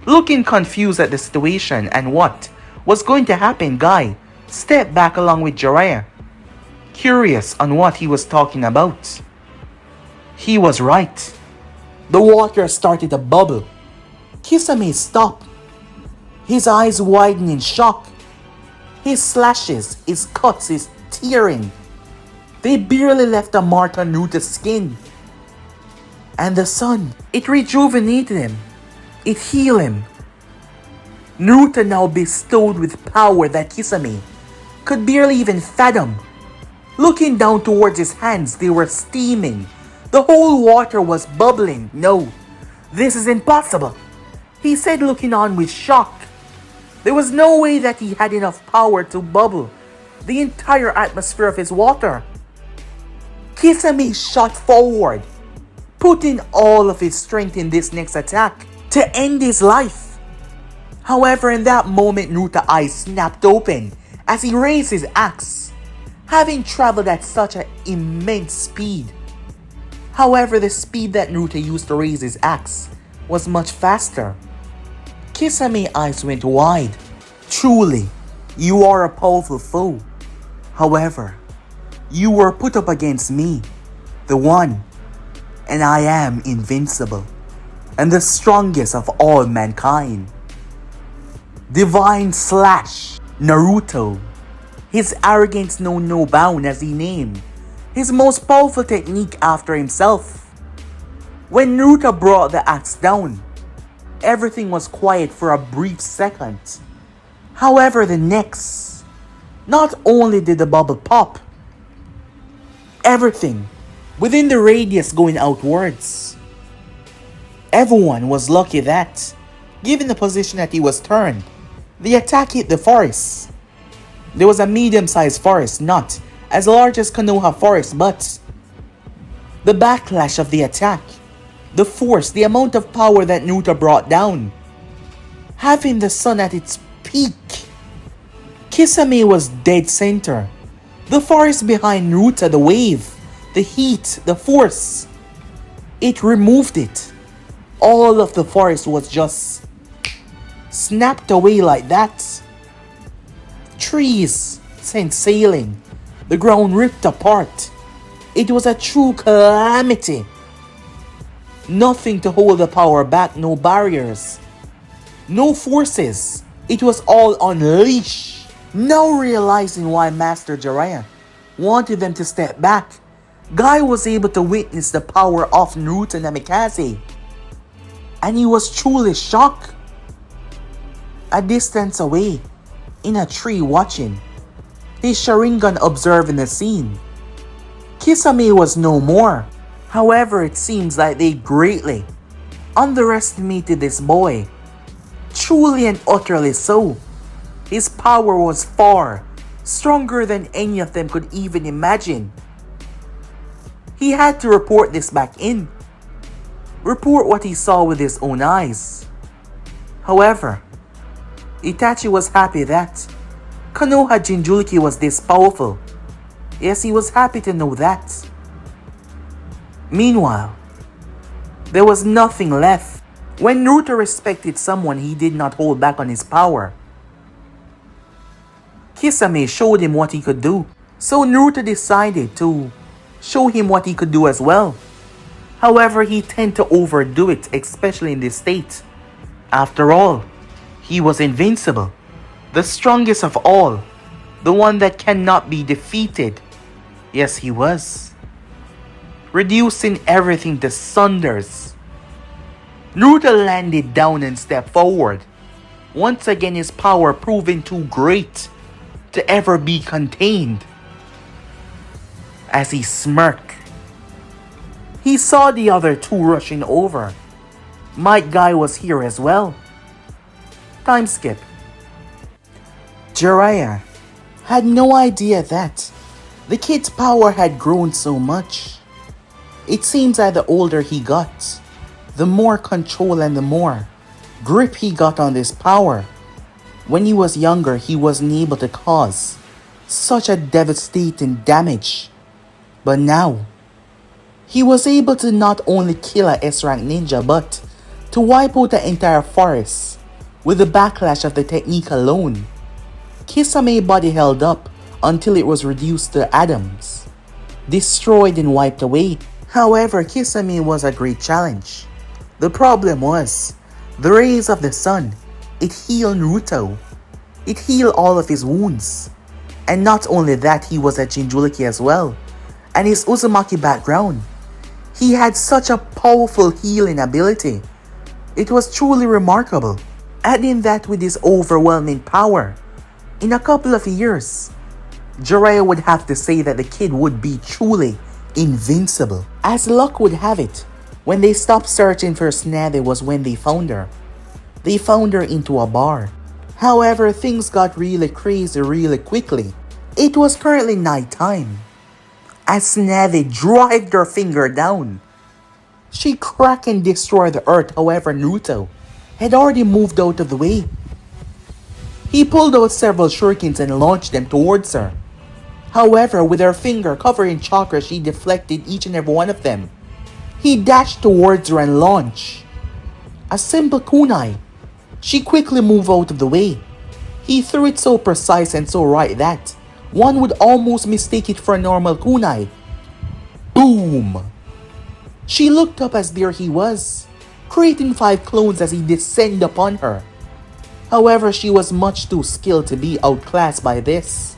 Looking confused at the situation and what was going to happen, Guy stepped back along with Jiraiya, curious on what he was talking about. He was right. The water started to bubble. Kisame stopped, his eyes widened in shock. His slashes, his cuts, his tearing, they barely left a mark on Naruto's skin. And the sun, it rejuvenated him. It healed him. Naruto now bestowed with power that Kisame could barely even fathom. Looking down towards his hands, they were steaming. The whole water was bubbling. "No, this is impossible," he said, looking on with shock. There was no way that he had enough power to bubble the entire atmosphere of his water. Kisame shot forward, putting all of his strength in this next attack to end his life. However, in that moment, Naruto's eyes snapped open as he raised his axe, having traveled at such an immense speed. However, the speed that Naruto used to raise his axe was much faster. Kisame's eyes went wide. "Truly, you are a powerful foe. However, you were put up against me, the one, and I am invincible, and the strongest of all mankind." Divine Slash, Naruto. His arrogance knew no bound as he named his most powerful technique after himself. When Naruto brought the axe down, everything was quiet for a brief second. However, the next, not only did the bubble pop, everything within the radius going outwards. Everyone was lucky that, given the position that he was turned, the attack hit the forest. There was a medium-sized forest, not as large as Konoha Forest, but the backlash of the attack, the force, the amount of power that Naruto brought down, having the sun at its peak. Kisame was dead center. The forest behind Naruto, the wave, the heat, the force, it removed it. All of the forest was just snapped away like that. Trees sent sailing. The ground ripped apart. It was a true calamity. Nothing to hold the power back, no barriers, no forces. It was all unleashed. Now realizing why Master Jiraiya wanted them to step back, Guy was able to witness the power of Naruto Namikaze. And he was truly shocked. A distance away, in a tree watching, his Sharingan observing the scene. Kisame was no more. However, it seems like they greatly underestimated this boy. Truly and utterly so. His power was far stronger than any of them could even imagine. He had to report this back in. Report what he saw with his own eyes. However, Itachi was happy that Konoha Jinchuriki was this powerful. Yes, he was happy to know that. Meanwhile, there was nothing left. When Naruto respected someone, he did not hold back on his power. Kisame showed him what he could do, so Naruto decided to show him what he could do as well. However, he tended to overdo it, especially in this state. After all, he was invincible, the strongest of all, the one that cannot be defeated. Yes, he was. Reducing everything to cinders. Naruto landed down and stepped forward. Once again, his power proving too great to ever be contained. As he smirked, He saw the other two rushing over. Might Guy was here as well. Time skip. Jiraiya had no idea that the kid's power had grown so much. It seems that the older he got, the more control and the more grip he got on this power. When he was younger, he wasn't able to cause such a devastating damage. But now, he was able to not only kill a S-rank ninja, but to wipe out the entire forest with the backlash of the technique alone. Kisame's body held up until it was reduced to atoms, destroyed and wiped away. However, Kisame was a great challenge. The problem was, the rays of the sun, it healed Naruto. It healed all of his wounds. And not only that, he was a Jinchuriki as well. And his Uzumaki background, he had such a powerful healing ability. It was truly remarkable. Adding that with his overwhelming power, in a couple of years, Jiraiya would have to say that the kid would be truly invincible. As luck would have it, when they stopped searching for Tsunade was when they found her. They found her into a bar. However, things got really crazy really quickly. It was currently night time. As Tsunade dragged her finger down, she cracked and destroyed the earth. However, Naruto had already moved out of the way. He pulled out several shurikens and launched them towards her. However, with her finger covered in chakra, she deflected each and every one of them. He dashed towards her and launched a simple kunai. She quickly moved out of the way. He threw it so precise and so right that one would almost mistake it for a normal kunai. Boom! She looked up as there he was, creating 5 clones as he descended upon her. However, she was much too skilled to be outclassed by this.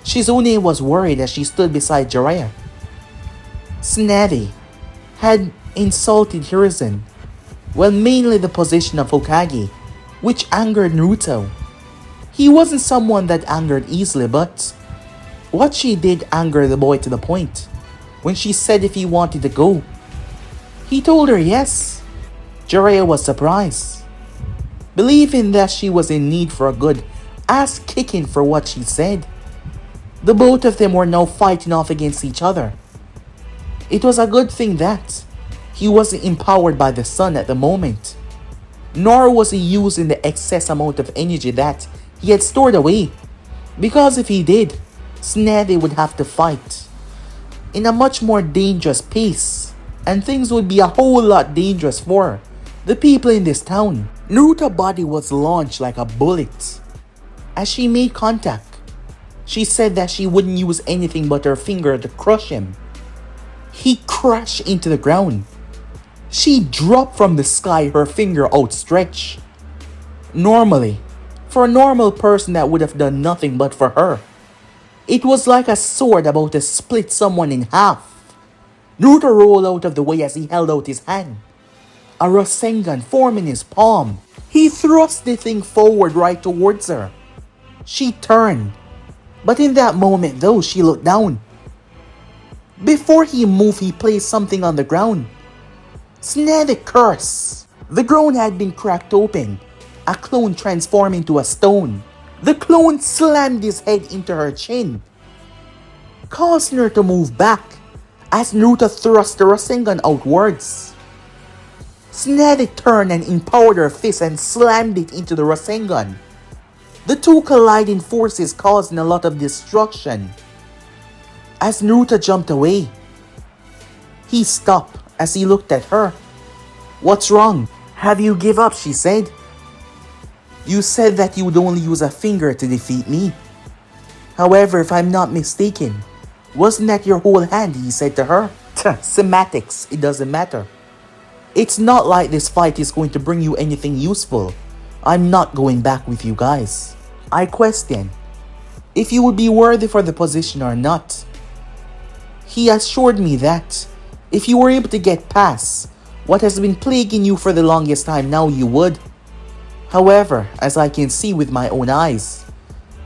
Shizune was worried as she stood beside Jiraiya. Tsunade had insulted Hiruzen, well, mainly the position of Hokage, which angered Naruto. He wasn't someone that angered easily, but what she did angered the boy to the point when she said if he wanted to go. He told her yes. Jiraiya was surprised, believing that she was in need for a good ass kicking for what she said. The both of them were now fighting off against each other. It was a good thing that he wasn't empowered by the sun at the moment, nor was he using the excess amount of energy that he had stored away, because if he did, Tsunade would have to fight in a much more dangerous pace, and things would be a whole lot dangerous for the people in this town. Naruto's body was launched like a bullet. As she made contact, she said that she wouldn't use anything but her finger to crush him. He crashed into the ground. She dropped from the sky, her finger outstretched. Normally, for a normal person that would have done nothing, but for her, it was like a sword about to split someone in half. Naruto rolled out of the way as he held out his hand. A Rasengan formed in his palm. He thrust the thing forward right towards her. She turned, but in that moment though, she looked down. Before he moved, he placed something on the ground. Tsunade cursed. The ground had been cracked open. A clone transformed into a stone. The clone slammed his head into her chin, causing her to move back as Naruto thrust the Rasengan outwards. Tsunade turned and empowered her fist and slammed it into the Rasengan. The two colliding forces causing a lot of destruction. As Naruto jumped away, he stopped as he looked at her. "What's wrong? Have you give up?" she said. "You said that you would only use a finger to defeat me. However, if I'm not mistaken, wasn't that your whole hand?" he said to her. Semantics, it doesn't matter. It's not like this fight is going to bring you anything useful. I'm not going back with you guys. I question if you would be worthy for the position or not. He assured me that if you were able to get past what has been plaguing you for the longest time, now you would. However, as I can see with my own eyes,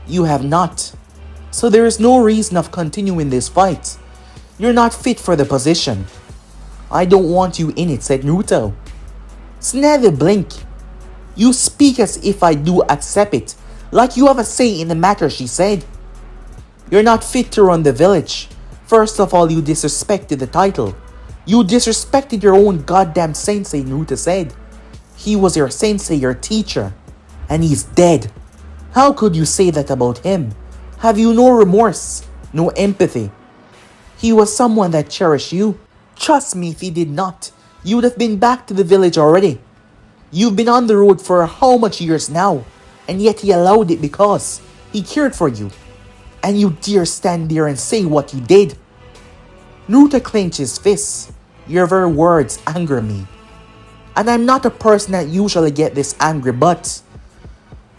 you have not. So there is no reason of continuing this fight. You're not fit for the position. I don't want you in it, said Naruto. Tsunade blinked. You speak as if I do accept it, like you have a say in the matter, she said. You're not fit to run the village. First of all, you disrespected the title. You disrespected your own goddamn sensei, Naruto said. He was your sensei, your teacher, and he's dead. How could you say that about him? Have you no remorse, no empathy? He was someone that cherished you. Trust me, if he did not, you would have been back to the village already. You've been on the road for how much years now, and yet he allowed it because he cared for you. And you dare stand there and say what you did. Naruto clenched his fists. Your very words anger me. And I'm not a person that usually get this angry, but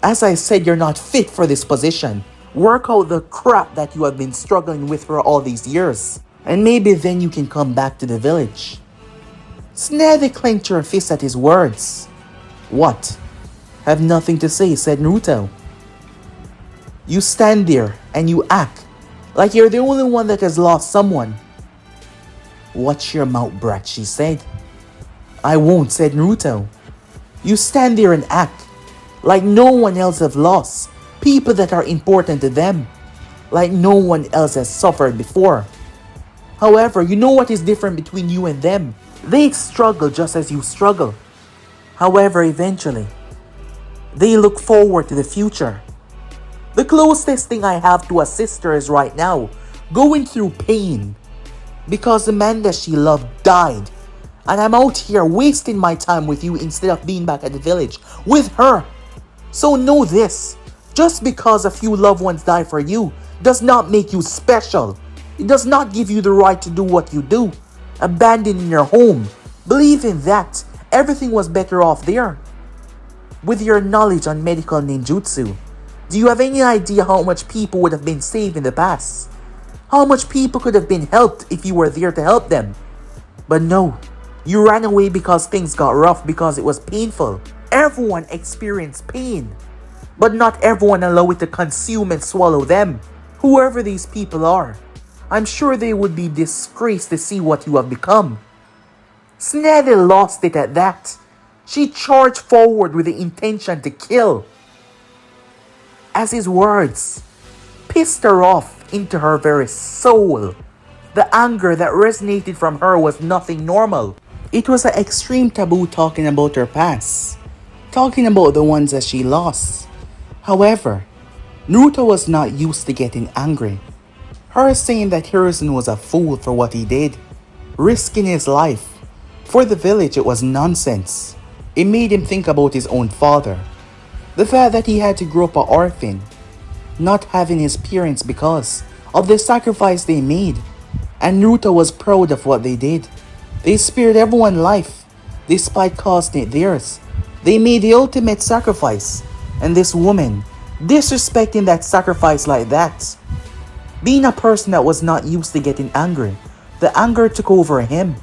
as I said, you're not fit for this position. Work out the crap that you have been struggling with for all these years, and maybe then you can come back to the village. Tsunade clenched her fist at his words. What? Have nothing to say, said Naruto. You stand there and you act like you're the only one that has lost someone. Watch your mouth, brat, she said. I won't, said Naruto. You stand there and act like no one else have lost people that are important to them, like no one else has suffered before. However, you know what is different between you and them? They struggle just as you struggle. However, eventually, they look forward to the future. The closest thing I have to a sister is right now going through pain because the man that she loved died, and I'm out here wasting my time with you instead of being back at the village with her. So know this, just because a few loved ones die for you does not make you special. It does not give you the right to do what you do, abandoning your home, believing that everything was better off there. With your knowledge on medical ninjutsu, do you have any idea how much people would have been saved in the past? How much people could have been helped if you were there to help them? But no, you ran away because things got rough, because it was painful. Everyone experienced pain, but not everyone allow it to consume and swallow them. Whoever these people are, I'm sure they would be disgraced to see what you have become. Tsunade lost it at that. She charged forward with the intention to kill. As his words pissed her off into her very soul, the anger that resonated from her was nothing normal. It was an extreme taboo talking about her past, talking about the ones that she lost. However, Naruto was not used to getting angry. Her saying that Hiruzen was a fool for what he did, risking his life for the village, it was nonsense. It made him think about his own father. The fact that he had to grow up an orphan, not having his parents because of the sacrifice they made. And Naruto was proud of what they did. They spared everyone's life, despite costing it theirs. They made the ultimate sacrifice, and this woman, disrespecting that sacrifice like that. Being a person that was not used to getting angry, the anger took over him.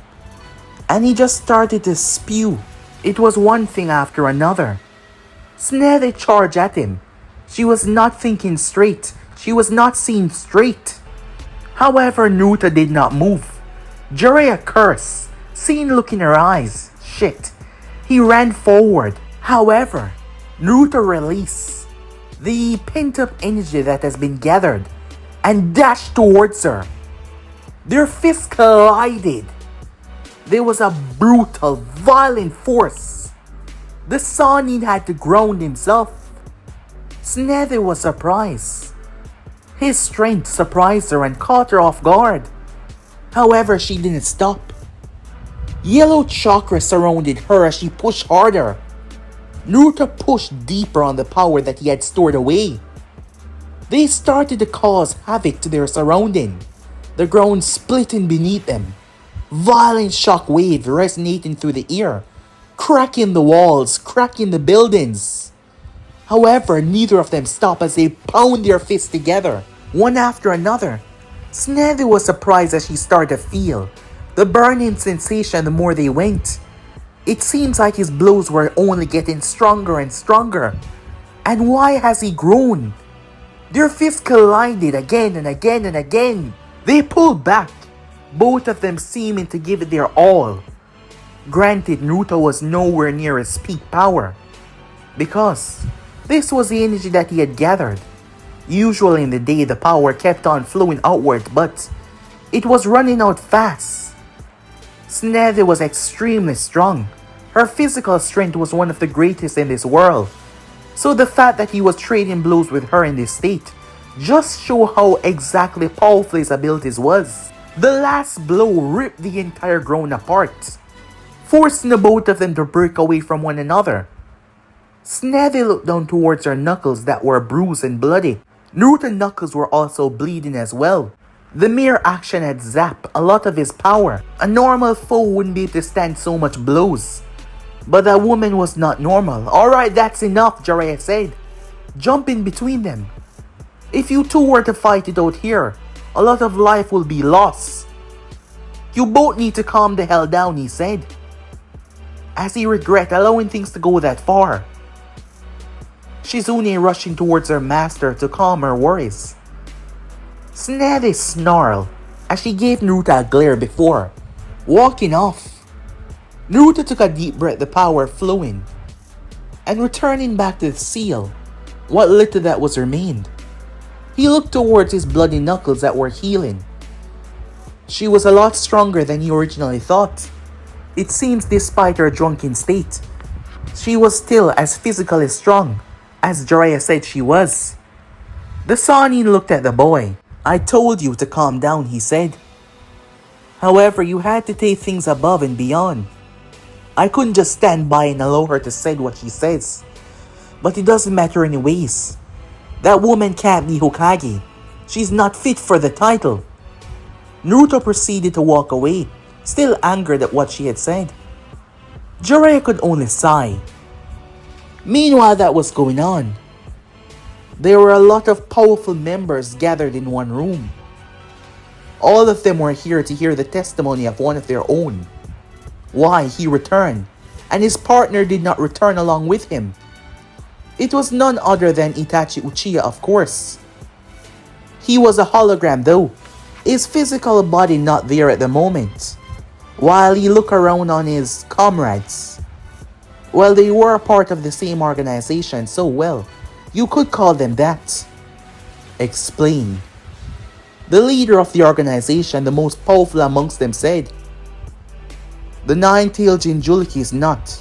And he just started to spew. It was one thing after another. Tsunade charged at him. She was not thinking straight. She was not seeing straight. However, Naruto did not move. Jiraiya cursed, seeing look in her eyes. Shit. He ran forward. However, Naruto released the pent-up energy that has been gathered and dashed towards her. Their fists collided. There was a brutal, violent force. The Sannin had to ground himself. Tsunade was surprised. His strength surprised her and caught her off guard. However, she didn't stop. Yellow chakra surrounded her as she pushed harder. Naruto pushed deeper on the power that he had stored away. They started to cause havoc to their surrounding, the ground splitting beneath them. Violent shock waves resonating through the air, cracking the walls, cracking the buildings. However, neither of them stopped as they pound their fists together, one after another. Tsunade was surprised as she started to feel the burning sensation the more they went. It seems like his blows were only getting stronger and stronger. And why has he grown? Their fists collided again and again and again. They pulled back. both of them seeming to give it their all. Granted, Naruto was nowhere near his peak power, because this was the energy that he had gathered. Usually in the day, the power kept on flowing outward, but it was running out fast. Tsunade was extremely strong. Her physical strength was one of the greatest in this world. So the fact that he was trading blows with her in this state just show how exactly powerful his abilities was. The last blow ripped the entire ground apart, forcing the both of them to break away from one another. Tsunade looked down towards her knuckles that were bruised and bloody. Naruto's knuckles were also bleeding as well. The mere action had zapped a lot of his power. A normal foe wouldn't be able to stand so much blows. But that woman was not normal. Alright, that's enough, Jiraiya said. Jump in between them. If you two were to fight it out here, a lot of life will be lost. You both need to calm the hell down, he said, as he regretted allowing things to go that far. Shizune rushing towards her master to calm her worries. Tsunade snarled as she gave Naruto a glare before walking off. Naruto took a deep breath, the power flowing, and returning back to the seal, what little that was remained. He looked towards his bloody knuckles that were healing. She was a lot stronger than he originally thought. It seems despite her drunken state, she was still as physically strong as Jiraiya said she was. The Sannin looked at the boy. I told you to calm down, he said. However, you had to take things above and beyond. I couldn't just stand by and allow her to say what she says. But it doesn't matter anyways. That woman can't be Hokage. She's not fit for the title. Naruto proceeded to walk away, still angered at what she had said. Jiraiya could only sigh. Meanwhile, that was going on. There were a lot of powerful members gathered in one room. All of them were here to hear the testimony of one of their own. Why he returned, and his partner did not return along with him. It was none other than Itachi Uchiha, of course. He was a hologram though, his physical body not there at the moment. While he looked around on his comrades, well, they were a part of the same organization, so well, you could call them that. Explain. The leader of the organization, the most powerful amongst them, said, the nine-tailed Jinchuriki is not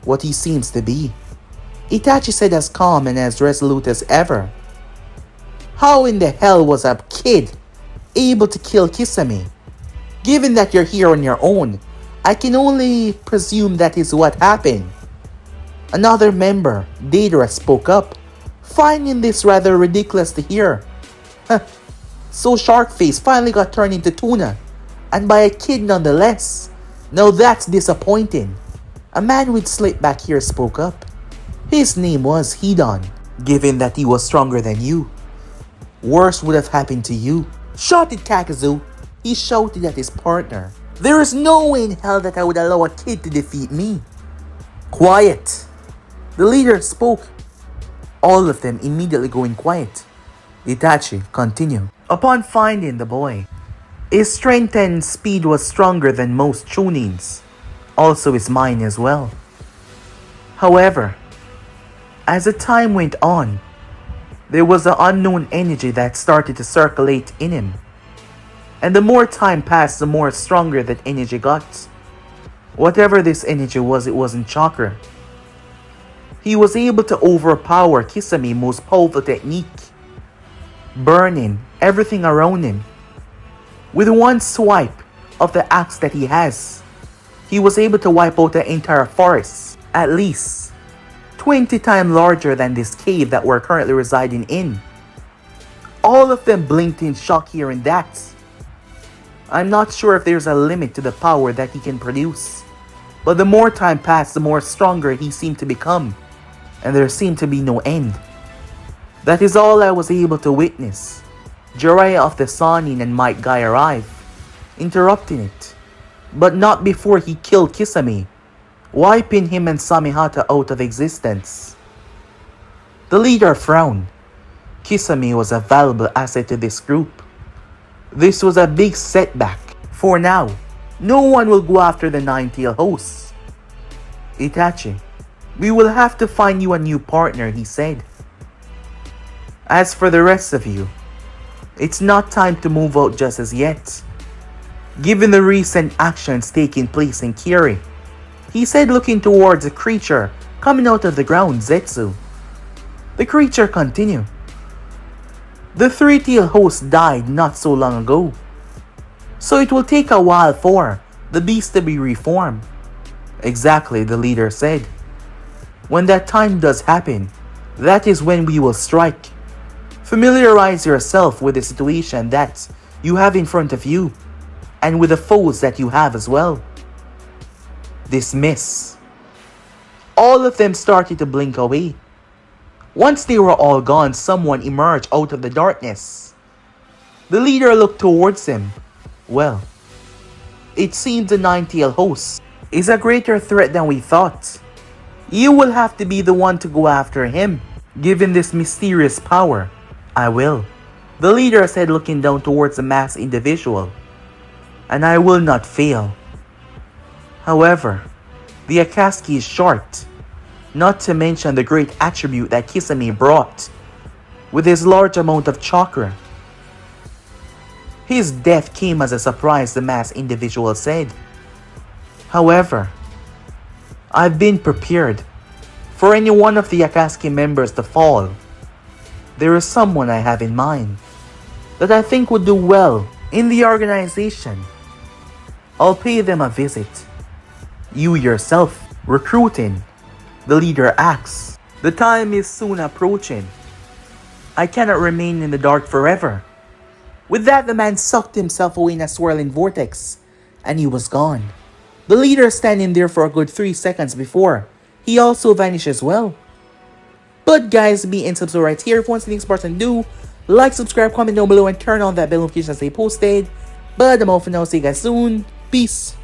what he seems to be. Itachi said as calm and as resolute as ever. How in the hell was a kid able to kill Kisame? Given that you're here on your own, I can only presume that is what happened. Another member, Deidara, spoke up, finding this rather ridiculous to hear. So Sharkface finally got turned into tuna, and by a kid nonetheless. Now that's disappointing. A man with slick back hair spoke up. His name was Hidan. Given that he was stronger than you, worse would have happened to you. Shut it, Kakuzu, he shouted at his partner. There is no way in hell that I would allow a kid to defeat me. Quiet. The leader spoke. All of them immediately going quiet. Itachi continued. Upon finding the boy, his strength and speed was stronger than most Chunins, also his mind as well. However, as the time went on, there was an unknown energy that started to circulate in him. And the more time passed, the more stronger that energy got. Whatever this energy was, it wasn't chakra. He was able to overpower Kisame's most powerful technique, burning everything around him. With one swipe of the axe that he has, he was able to wipe out the entire forest, at least 20 times larger than this cave that we're currently residing in. All of them blinked in shock hearing that. I'm not sure if there's a limit to the power that he can produce, but the more time passed, the more stronger he seemed to become, and there seemed to be no end. That is all I was able to witness. Jiraiya of the Sannin and Might Guy arrived, interrupting it, but not before he killed Kisame, wiping him and Samihata out of existence. The leader frowned. Kisame was a valuable asset to this group. This was a big setback. For now, no one will go after the nine-tailed host. Itachi, we will have to find you a new partner, he said. As for the rest of you, it's not time to move out just as yet, given the recent actions taking place in Kiri, he said, looking towards a creature coming out of the ground, Zetsu. The creature continued. The three-tailed host died not so long ago, so it will take a while for the beast to be reformed. Exactly, the leader said. When that time does happen, that is when we will strike. Familiarize yourself with the situation that you have in front of you, and with the foes that you have as well. Dismiss. All of them started to blink away. Once they were all gone, someone emerged out of the darkness. The leader looked towards him. Well, it seems the nine-tailed host is a greater threat than we thought. You will have to be the one to go after him, given this mysterious power. I will, the leader said, looking down towards the masked individual. And I will not fail. However, the Akatsuki is short, not to mention the great attribute that Kisame brought, with his large amount of chakra. His death came as a surprise, the masked individual said. However, I've been prepared for any one of the Akatsuki members to fall. There is someone I have in mind that I think would do well in the organization. I'll pay them a visit. You yourself recruiting? The leader asks. The time is soon approaching. I cannot remain in the dark forever. With that, the man sucked himself away in a swirling vortex, and he was gone. The leader standing there for a good 3 seconds before he also vanished as well. But guys, be and subscribe right here if you want to see things Spartan do. Like, subscribe, comment down below, and turn on that bell notification as they posted. But I'm off for now. See you guys soon. Peace.